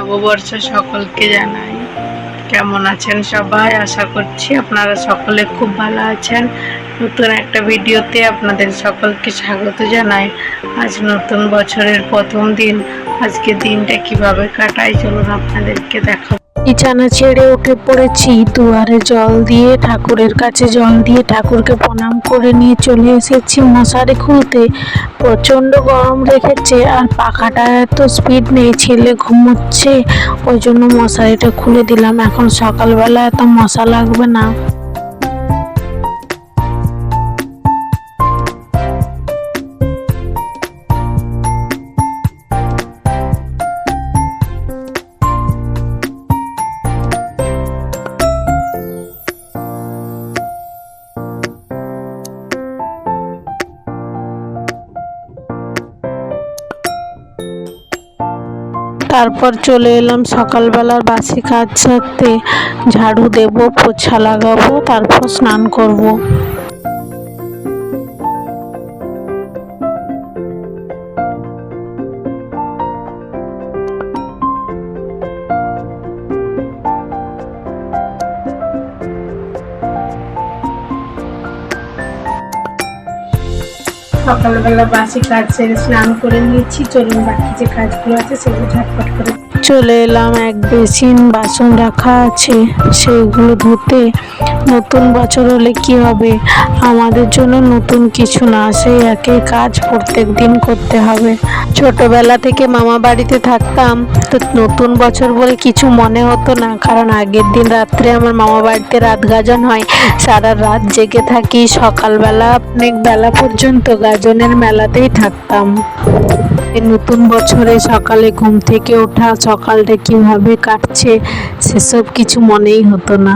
নববর্ষ সকলকে জানাই। কেমন আছেন সবাই? আশা করছি আপনারা সকলে খুব ভালো আছেন। নতুন একটা ভিডিওতে আপনাদের সকলকে স্বাগত জানাই। আজ নতুন বছরের প্রথম দিন। আজকে দিনটা কিভাবে কাটাই চলুন আপনাদেরকে দেখাবো। বিছানা ছেড়ে উঠে পড়েছি, দুয়ারে জল দিয়ে ঠাকুরের কাছে জল দিয়ে ঠাকুরকে প্রণাম করে নিয়ে চলে এসেছি মশারি খুলতে। প্রচণ্ড গরম রেখেছে আর পাখাটা এত স্পিড নেই, ছেলে ঘুমোচ্ছে, ওই জন্য মশারিটা খুলে দিলাম। এখন সকালবেলা এত মশা লাগবে না। তারপর চলে এলাম সকালবেলার বাসি কাজ সারতে। ঝাড়ু দেবো, পোছা লাগাবো, তারপর স্নান করব। সকালবেলা বাসি কাজ সেরে স্নান করে নিয়েছি। চলুন বাকি যে কাজগুলো আছে সেগুলো ঝটপট করে চলে এলাম। এক বেসিন বাসন রাখা আছে, সেগুলো ধুতে। নতুন বছর হলে কি হবে, আমাদের জন্য নতুন কিছু না, সেই একই কাজ প্রত্যেক দিন করতে হবে। ছোটবেলা থেকে মামা বাড়িতে থাকতাম, তো নতুন বছর বলে কিছু মনে হতো না, কারণ আগের দিন রাত্রে আমার মামা বাড়িতে রাত গাজন হয়। সারা রাত জেগে থাকি, সকালবেলা অনেক বেলা পর্যন্ত গাজনের মেলাতেই থাকতাম। নতুন বছরে সকালে ঘুম থেকে ওঠা, সকালটা কিভাবে কাটছে সেসব কিছু মনেই হতো না।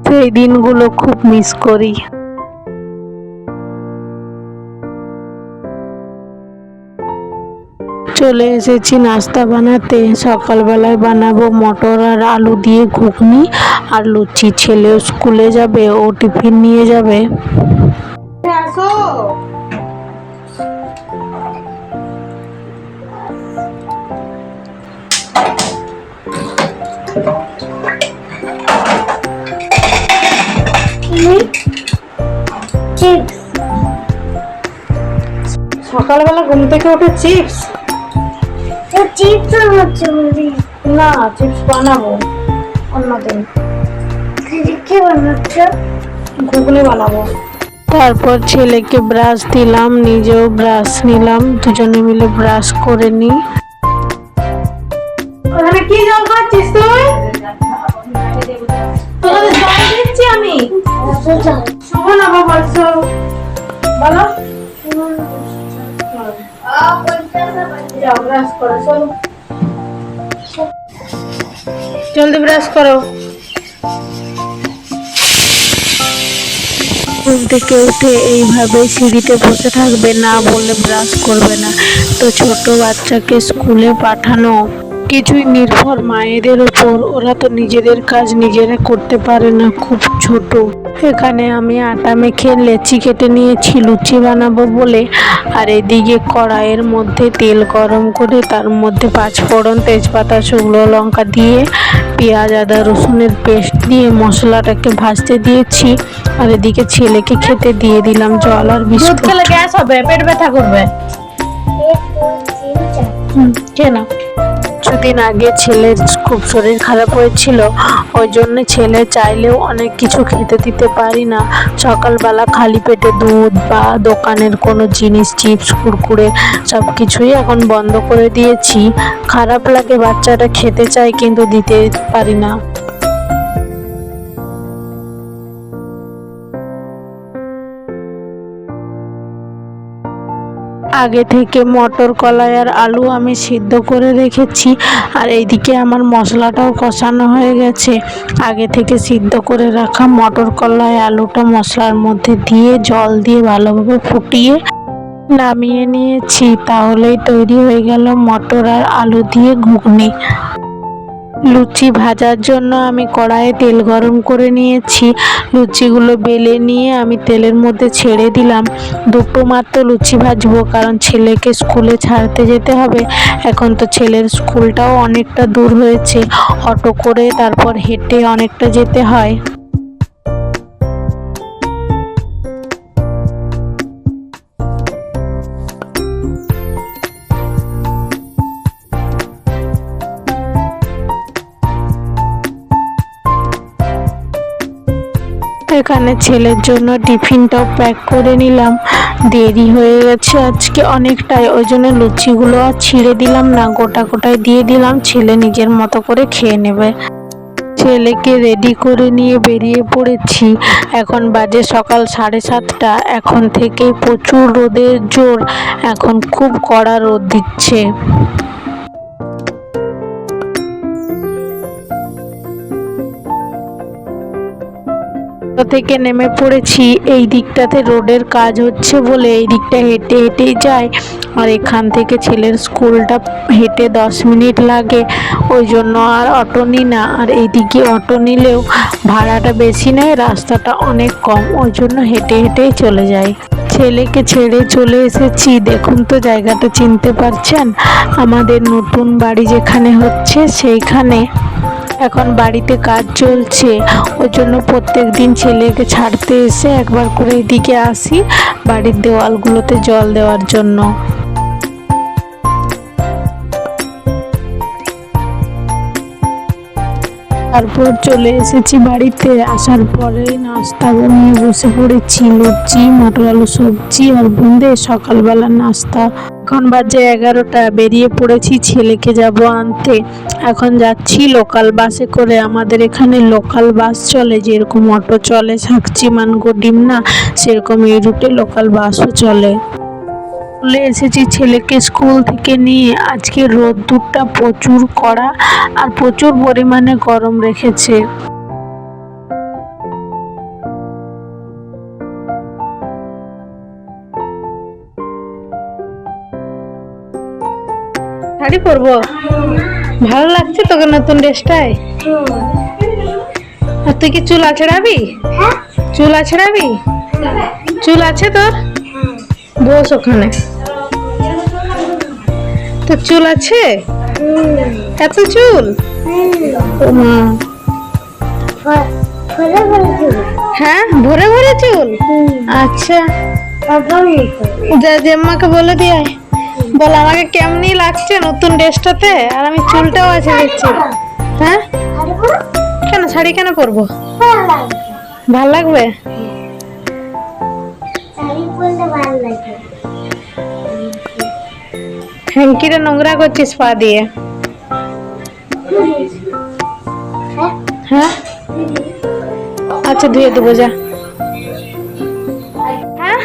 সেই দিনগুলো খুব মিস করি। চলে এসেছি নাস্তা বানাতে। সকালবেলায় বানাবো মটর আর আলু দিয়ে ঘুগনি আর লুচি। ছেলেও স্কুলে যাবে, ও টিফিন নিয়ে যাবে। আসো। সকালবেলা ঘুম থেকে উঠে চিপস না, চিপস বানাবো অন্যদিন। কি বানাচ্ছ? ঘুগনি বানাবো। তারপর ছেলেকে ব্রাশ দিলাম, নিজেও ব্রাশ নিলাম, দুজনে মিলে ব্রাশ করে নি। ওখানে কি জল খাচ্ছিস তুই? তোদের জল দিচ্ছি আমি। শুভ নববর্ষ বলো। জলদি ব্রাশ করো। ঘুম থেকে উঠে এইভাবে সিঁড়িতে বসে থাকবে, না বললে ব্রাশ করবে না। তো ছোট বাচ্চাকে স্কুলে পাঠানো কিছুই নির্ভর মায়েদের ওপর, ওরা তো নিজেদের কাজ নিজেরা করতে পারে না, খুব ছোট। এখানে আমি আটা মেখে লেচি কেটে নিয়েছি লুচি বানাবো বলে। আর এদিকে কড়াইয়ের মধ্যে তেল গরম করে তার মধ্যে পাঁচফোড়ন, তেজপাতা, শুকনো লঙ্কা দিয়ে পেঁয়াজ, আদা, রসুনের পেস্ট দিয়ে মশলাটাকে ভাজতে দিয়েছি। আর এদিকে ছেলেকে খেতে দিয়ে দিলাম জল আর বিস্কুট। খেলে গ্যাস হবে, পেট ব্যথা করবে। কেন? কিছুদিন আগে ছেলের খুব শরীর খারাপ হয়েছিল, ওই জন্য ছেলে চাইলেও অনেক কিছু খেতে দিতে পারি না। সকালবেলা খালি পেটে দুধ বা দোকানের কোনো জিনিস, চিপস, কুরকুরে সব কিছুই এখন বন্ধ করে দিয়েছি। খারাপ লাগে, বাচ্চাটা খেতে চায় কিন্তু দিতে পারি না। আগে থেকে মটর, কলাই আর আলু আমি সিদ্ধ করে রেখেছি। আর এইদিকে আমার মশলাটাও কষানো হয়ে গেছে। আগে থেকে সিদ্ধ করে রাখা মটর, কলাই, আলুটা মশলার মধ্যে দিয়ে জল দিয়ে ভালোভাবে ফুটিয়ে নামিয়ে নিয়েছি। তাহলেই তৈরি হয়ে গেল মটর আর আলু দিয়ে ঘুগনি। লুচি ভাজার জন্য আমি কড়াইয়ে তেল গরম করে নিয়েছি। লুচিগুলো বেলে নিয়ে আমি তেলের মধ্যে ছেড়ে দিলাম। দুটো মাত্র লুচি ভাজবো, কারণ ছেলেকে স্কুলে ছাড়তে যেতে হবে। এখন তো ছেলের স্কুলটাও অনেকটা দূর হয়েছে, অটো করে তারপর হেঁটে অনেকটা যেতে হয়। এখানে ছেলের জন্য টিফিনটাও প্যাক করে নিলাম। দেরি হয়ে গেছে আজকে অনেকটাই, ওই জন্য লুচিগুলো আর ছিঁড়ে দিলাম না, গোটা গোটায় দিয়ে দিলাম, ছেলে নিজের মতো করে খেয়ে নেবে। ছেলেকে রেডি করে নিয়ে বেরিয়ে পড়েছি। এখন বাজে সকাল 7:30। এখন থেকেই প্রচুর রোদের জোর, এখন খুব কড়া রোদ দিচ্ছে। থেকে নেমে পড়েছি। এই দিকটাতে রোডের কাজ হচ্ছে বলে এই দিকটা হেঁটে হেঁটেই যায়, আর এখান থেকে ছেলের স্কুলটা হেঁটে 10 মিনিট লাগে, ওই জন্য আর অটো নিই না। আর এইদিকে অটো নিলেও ভাড়াটা বেশি নেয়, রাস্তাটা অনেক কম, ওই জন্য হেঁটে হেঁটেই চলে যাই। ছেলেকে ছেড়ে চলে এসেছি। দেখুন তো জায়গাটা চিনতে পারছেন? আমাদের নতুন বাড়ি যেখানে হচ্ছে সেইখানে এখন বাড়িতে কাজ চলছে, ওই জন্য প্রত্যেক দিন ছেলেকে ছাড়তে এসে একবার করে এদিকে আসি বাড়ির দেওয়ালগুলোতে জল দেওয়ার জন্য। তারপর চলে এসেছি বাড়িতে। আসার পরে নাস্তা বানিয়ে বসে পড়েছি। লুচি, মটর আলু সবজি আর বোঁদে সকালবেলার নাস্তা। এখন বাজে 11টা। বেরিয়ে পড়েছি, ছেলেকে যাব আনতে। এখন যাচ্ছি লোকাল বাসে করে। আমাদের এখানে লোকাল বাস চলে, যেরকম অটো চলে সাকচি মানগো ডিমনা, সেরকম এই রুটে লোকাল বাসও চলে। চলে এসেছি ছেলেকে স্কুল থেকে নিয়ে। আজকে রোদ্দুরটা প্রচুর কড়া আর প্রচুর পরিমাণে গরম রেখেছে। শাড়ি পরবো? ভালো লাগছে তোকে নতুন ড্রেসটায়? আর তুই কি চুল আছড়াবি? চুল আছড়াবি? চুল আছে তোর? বস ওখানে। তোর চুল আছে? এত চুল? ও মা, হ্যাঁ ভরে ভরে চুল। আচ্ছা, জেম্মাকে বলে দিয়ে বল আমাকে কেমনি লাগছে নতুন ড্রেসটাতে, আর আমি চুলটাও আছে দেখছি। হ্যাঁ কেন শাড়ি কেন পরবো? ভাল লাগবে? হ্যাঙ্কিটা নোংরা করছিস পা দিয়ে। হ্যাঁ আচ্ছা ধুয়ে দেবো যা। হ্যাঁ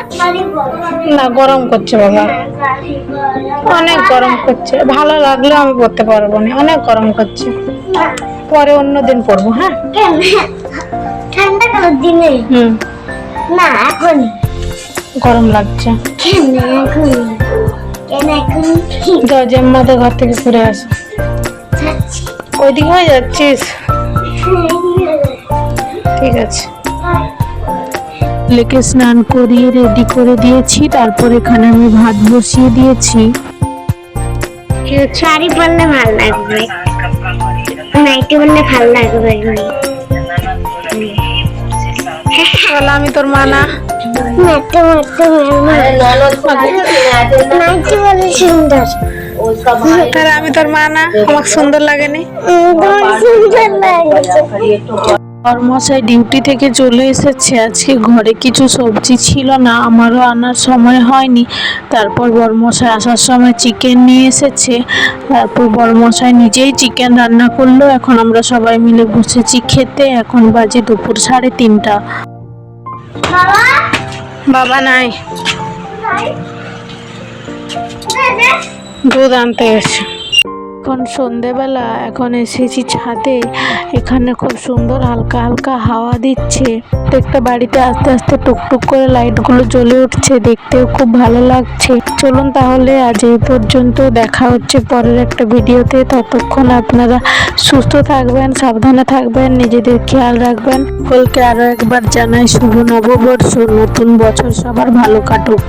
না, গরম করছে বাবা, অনেক গরম করছে। ভালো লাগলেও আমি পরতে পারবো না, অনেক গরম করছে। পরে অন্যদিন পরবো। হ্যাঁ ঠান্ডা কালের দিনে না, এখন গরম লাগছে। কেন এখন? যাও জেম্মাদের ঘর থেকে ঘুরে আসো। ওইদিকে হয়ে যাচ্ছিস? ঠিক আছে। ছেলেকে স্নান করিয়ে রেডি করে দিয়েছি। তারপর এখানে আমি ভাত বসিয়ে দিয়েছি। শাড়ি পরলে ভালো লাগবে, নাইটি পরলে ভালো লাগবে। আমি তোর মা না? আমি তোর মা না? আমাকে সুন্দর লাগেনি? বরমশাই ডিউটি থেকে চলে এসেছে। আজকে ঘরে কিছু সবজি ছিল না, আমারও আনার সময় হয়নি। তারপর বরমশাই আসার সময় চিকেন নিয়ে এসেছে। তারপর বরমশাই নিজেই চিকেন রান্না করলো। এখন আমরা সবাই মিলে বসেছি খেতে। এখন বাজে দুপুর 3:30। বাবা নাই, দুধ আনতে গেছে। এখন সন্ধেবেলা, এখন এসেছি ছাদে। এখানে খুব সুন্দর হালকা হালকা হাওয়া দিচ্ছে। প্রত্যেকটা বাড়িতে আস্তে আস্তে টুকটুক করে লাইটগুলো জ্বলে উঠছে, দেখতেও খুব ভালো লাগছে। চলুন তাহলে আজ এই পর্যন্ত, দেখা হচ্ছে পরের একটা ভিডিওতে। ততক্ষণ আপনারা সুস্থ থাকবেন, সাবধানে থাকবেন, নিজেদের খেয়াল রাখবেন। সকলকে আরো একবার জানাই শুভ নববর্ষ, নতুন বছর সবার ভালো কাটুক।